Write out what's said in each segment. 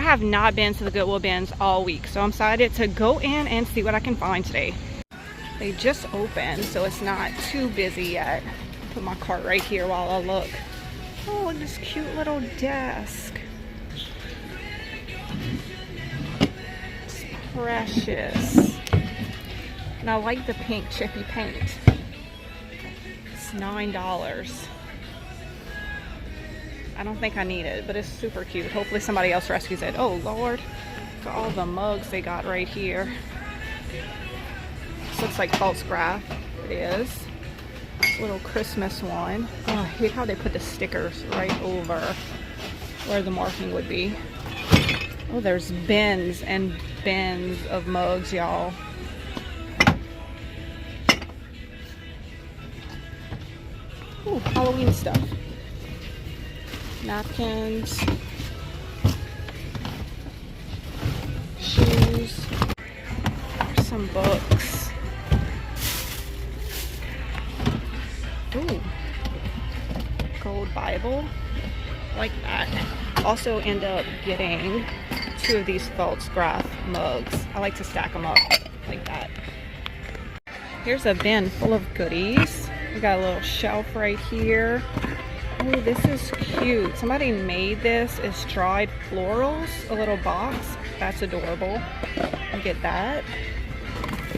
I have not been to the Goodwill Bins all week, so I'm excited to go in and see what I can find today. They just opened, so it's not too busy yet. Put my cart right here while I look. Oh, look at this cute little desk. It's precious. And I like the pink chippy paint. It's $9. I don't think I need it, but it's super cute. Hopefully somebody else rescues it. Oh Lord, look at all the mugs they got right here. This looks like false graph. It is. Little Christmas one. Oh, I hate how they put the stickers right over where the marking would be. Oh, there's bins and bins of mugs, y'all. Ooh, Halloween stuff. Napkins. Shoes. There's some books. Ooh, gold Bible, like that. Also end up getting 2 of these false graph mugs. I like to stack them up like that. Here's a bin full of goodies. We got a little shelf right here. Oh, this is cute. Somebody made this. It's dried florals, a little box. That's adorable. I'll get that.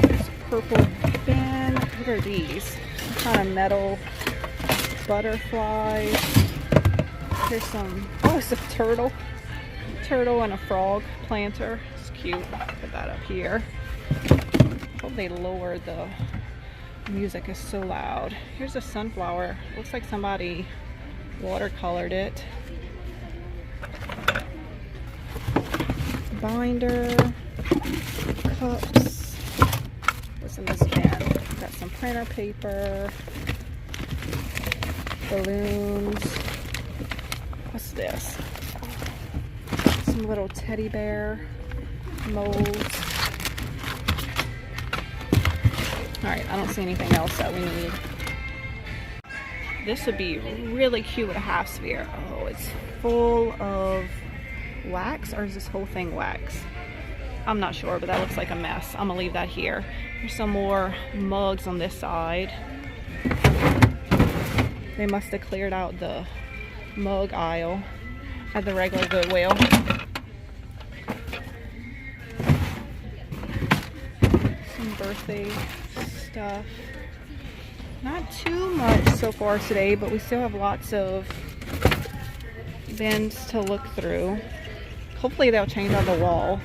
This purple bin. What are these? Kind of metal butterflies. Here's some, oh, it's a turtle and a frog planter. It's cute. Put that up here. Hope they lower the music, is so loud. Here's a sunflower. Looks like somebody watercolored it. Binder, cups. What's in this bin? Got some printer paper, balloons. What's this? Some little teddy bear molds. Alright, I don't see anything else that we need. This would be really cute with a half sphere. Oh, it's full of wax, or is this whole thing wax? I'm not sure, but that looks like a mess. I'm gonna leave that here. There's some more mugs on this side. They must have cleared out the mug aisle at the regular Goodwill. Some birthday stuff. Not too much so far today, but we still have lots of bins to look through. Hopefully they'll change out the wall.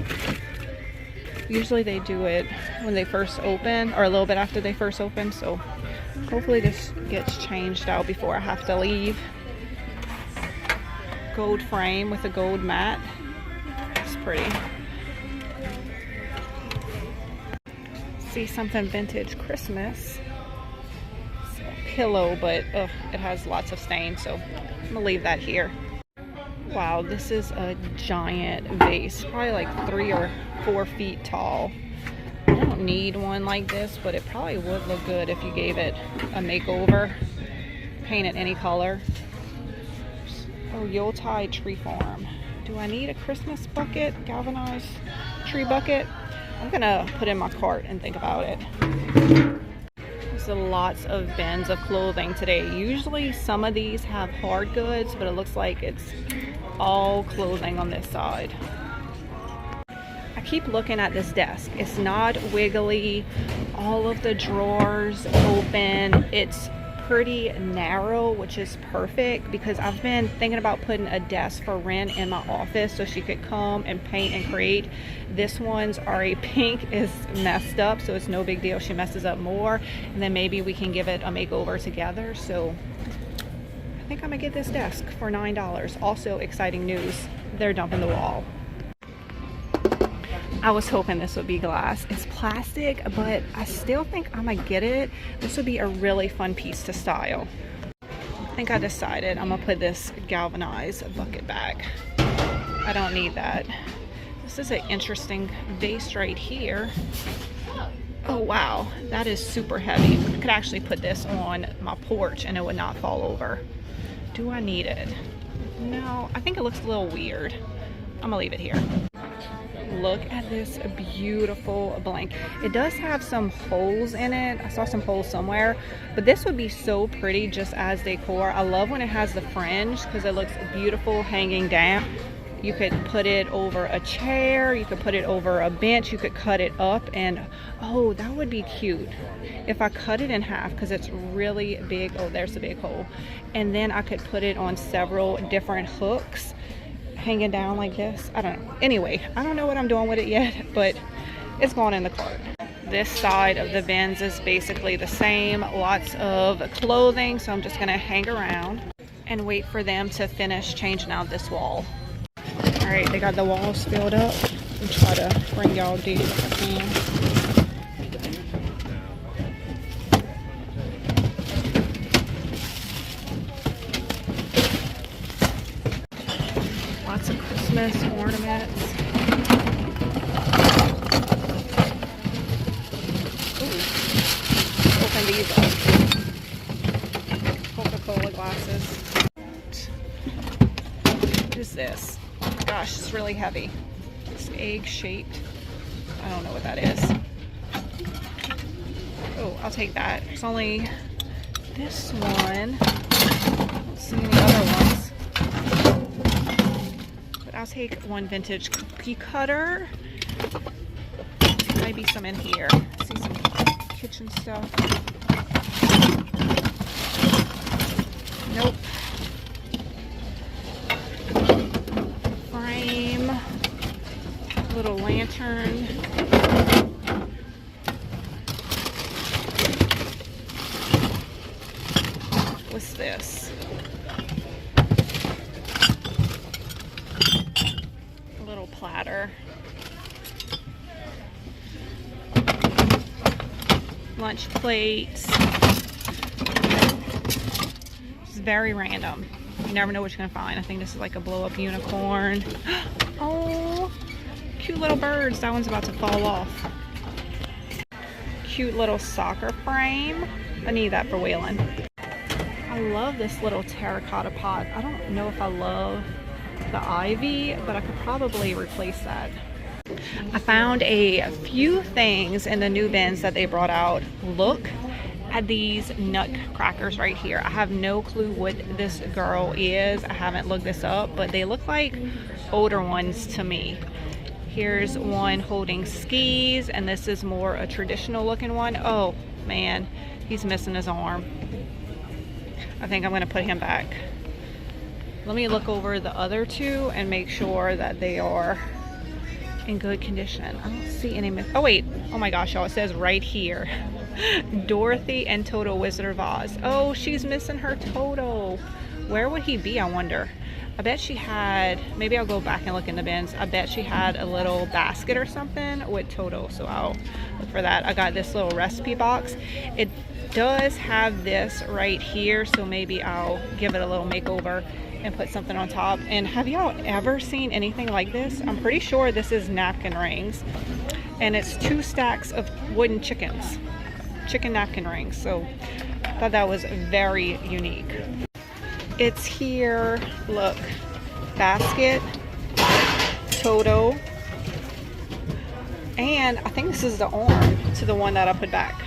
Usually they do it when they first open, or a little bit after they first open, so hopefully this gets changed out before I have to leave. Gold frame with a gold mat. It's pretty. See something vintage Christmas. It's a pillow, but it has lots of stains, so I'm gonna leave that here. Wow, this is a giant vase, probably like 3 or 4 feet tall. I don't need one like this, but it probably would look good if you gave it a makeover. Paint it any color. Oh, Yuletide tree form. Do I need a Christmas bucket, galvanized tree bucket? I'm gonna put in my cart and think about it. There's lots of bins of clothing today. Usually some of these have hard goods, but it looks like it's all clothing on this side. I keep looking at this desk. It's not wiggly. All of the drawers open. It's pretty narrow, which is perfect because I've been thinking about putting a desk for Ren in my office so she could come and paint and create. This one's already pink, is messed up, so it's no big deal. She messes up more, and then maybe we can give it a makeover together. So I think I'm gonna get this desk for $9. Also, exciting news, they're dumping the wall. I was hoping this would be glass. It's plastic, but I still think I'm gonna get it. This would be a really fun piece to style. I think I decided I'm gonna put this galvanized bucket back. I don't need that. This is an interesting vase right here. Oh wow, that is super heavy. I could actually put this on my porch and it would not fall over. Do I need it? No, I think it looks a little weird. I'm gonna leave it here. Look at this beautiful blanket. It does have some holes in it. I saw some holes somewhere, but this would be so pretty just as decor. I love when it has the fringe because it looks beautiful hanging down. You could put it over a chair, you could put it over a bench, you could cut it up, and oh, that would be cute if I cut it in half because it's really big. Oh, there's a big hole. And then I could put it on several different hooks hanging down like this. I don't know. Anyway, I don't know what I'm doing with it yet, but it's going in the cart. This side of the bins is basically the same. Lots of clothing, so I'm just gonna hang around and wait for them to finish changing out this wall. All right, they got the walls filled up. I'm try to bring y'all deep if I can. Lots of Christmas ornaments. Ooh. Open these up. Coca-Cola glasses. What is this? Gosh, it's really heavy. It's egg-shaped. I don't know what that is. Oh, I'll take that. It's only this one. I don't see any other ones. But I'll take one vintage cookie cutter. There might be some in here. I see some kitchen stuff. Nope. Little lantern. What's this? A little platter. Lunch plates. It's very random. You never know what you're gonna find. I think this is like a blow-up unicorn. Oh, cute little birds. That one's about to fall off. Cute little soccer frame. I need that for Waylon. I love this little terracotta pot. I don't know if I love the ivy, but I could probably replace that. I found a few things in the new bins that they brought out. Look at these nut crackers right here. I have no clue what this girl is. I haven't looked this up, but they look like older ones to me. Here's one holding skis, and this is more a traditional looking one. Oh man, he's missing his arm. I think I'm gonna put him back. Let me look over the other two and make sure that they are in good condition. I don't see any oh wait, oh my gosh, y'all, it says right here Dorothy and Toto Wizard of Oz. Oh, she's missing her Toto. Where would he be, I wonder? I bet she had, maybe I'll go back and look in the bins. I bet she had a little basket or something with Toto, so I'll look for that. I got this little recipe box. It does have this right here, so maybe I'll give it a little makeover and put something on top. And have y'all ever seen anything like this? I'm pretty sure this is napkin rings, and it's 2 stacks of wooden chicken napkin rings. So I thought that was very unique. It's here, look, basket, Toto, and I think this is the arm to the one that I put back.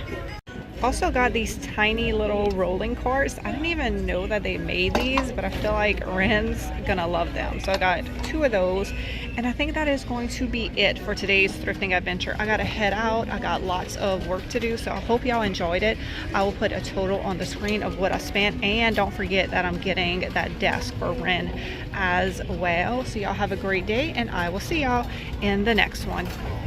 Also got these tiny little rolling carts. I didn't even know that they made these, but I feel like Ren's gonna love them. So I got 2 of those, and I think that is going to be it for today's thrifting adventure. I gotta head out. I got lots of work to do, so I hope y'all enjoyed it. I will put a total on the screen of what I spent, and don't forget that I'm getting that desk for Ren as well. So y'all have a great day, and I will see y'all in the next one.